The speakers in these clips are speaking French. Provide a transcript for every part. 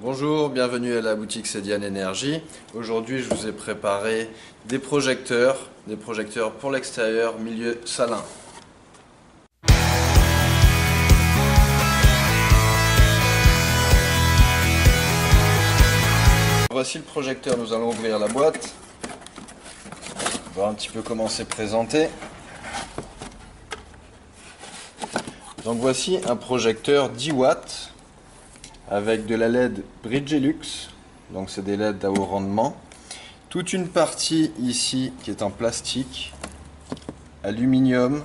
Bonjour, bienvenue à la boutique Cedian Énergie. Aujourd'hui, je vous ai préparé des projecteurs pour l'extérieur, milieu salin. Voici le projecteur, nous allons ouvrir la boîte, voir un petit peu comment c'est présenté. Donc voici un projecteur 10 watts avec de la LED Bridgelux, donc c'est des LED à haut rendement. Toute une partie ici qui est en plastique, aluminium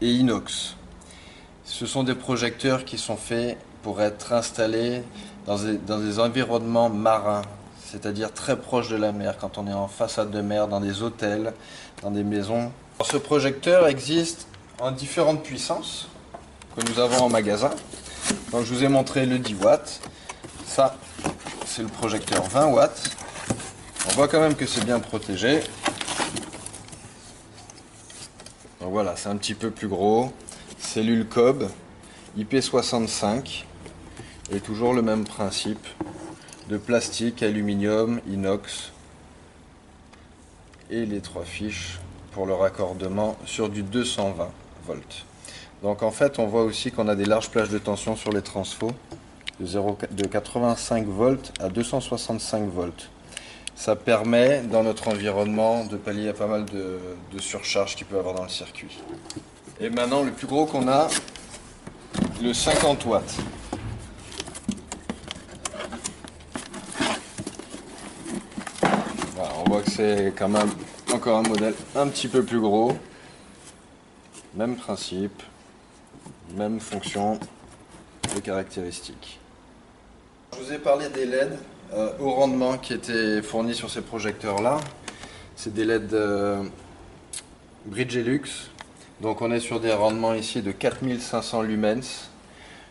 et inox. Ce sont des projecteurs qui sont faits pour être installés dans des environnements marins, c'est-à-dire très proches de la mer, quand on est en façade de mer, dans des hôtels, dans des maisons. Ce projecteur existe en différentes puissances que nous avons en magasin. Donc je vous ai montré le 10 watts. Ça, c'est le projecteur 20 watts. On voit quand même que c'est bien protégé. Donc voilà, c'est un petit peu plus gros. Cellule Cobb, IP65. Et toujours le même principe de plastique, aluminium, inox. Et les 3 fiches pour le raccordement sur du 220 volts. Donc en fait, on voit aussi qu'on a des larges plages de tension sur les transfos de 85 volts à 265 volts. Ça permet, dans notre environnement, de pallier à pas mal de surcharge qu'il peut y avoir dans le circuit. Et maintenant, le plus gros qu'on a, le 50 watts. Voilà, on voit que c'est quand même encore un modèle un petit peu plus gros. Même principe. Même fonction et caractéristiques. Je vous ai parlé des LED haut rendement qui étaient fournis sur ces projecteurs là. C'est des LED Bridgelux. Donc on est sur des rendements ici de 4500 lumens,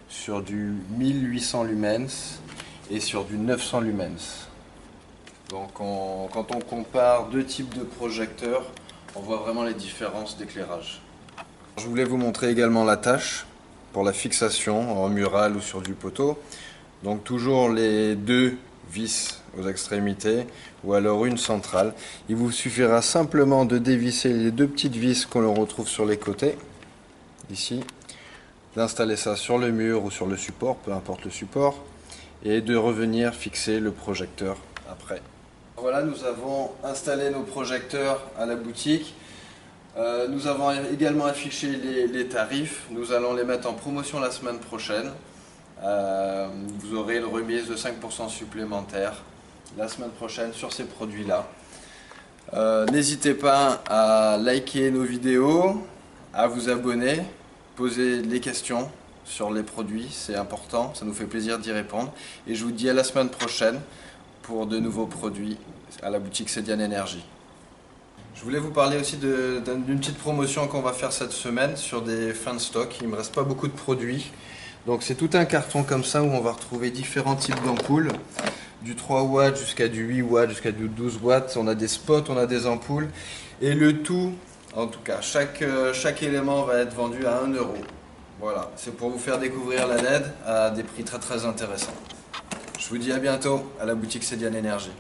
sur du 1800 lumens et sur du 900 lumens. Donc quand on compare deux types de projecteurs, on voit vraiment les différences d'éclairage. Je voulais vous montrer également la tâche pour la fixation en mural ou sur du poteau. Donc toujours les deux vis aux extrémités ou alors une centrale. Il vous suffira simplement de dévisser les deux petites vis qu'on retrouve sur les côtés, ici, d'installer ça sur le mur ou sur le support, peu importe le support, et de revenir fixer le projecteur après. Voilà, nous avons installé nos projecteurs à la boutique. Nous avons également affiché les tarifs. Nous allons les mettre en promotion la semaine prochaine. Vous aurez une remise de 5% supplémentaire la semaine prochaine sur ces produits-là. N'hésitez pas à liker nos vidéos, à vous abonner, poser des questions sur les produits, c'est important, ça nous fait plaisir d'y répondre. Et je vous dis à la semaine prochaine pour de nouveaux produits à la boutique Cedian Énergie. Je voulais vous parler aussi d'une petite promotion qu'on va faire cette semaine sur des fins de stock. Il ne me reste pas beaucoup de produits. Donc c'est tout un carton comme ça où on va retrouver différents types d'ampoules. Du 3 watts jusqu'à du 8 watts, jusqu'à du 12 watts. On a des spots, on a des ampoules. Et le tout, en tout cas, chaque élément va être vendu à 1 €. Voilà, c'est pour vous faire découvrir la LED à des prix très intéressants. Je vous dis à bientôt à la boutique Cedian Énergie.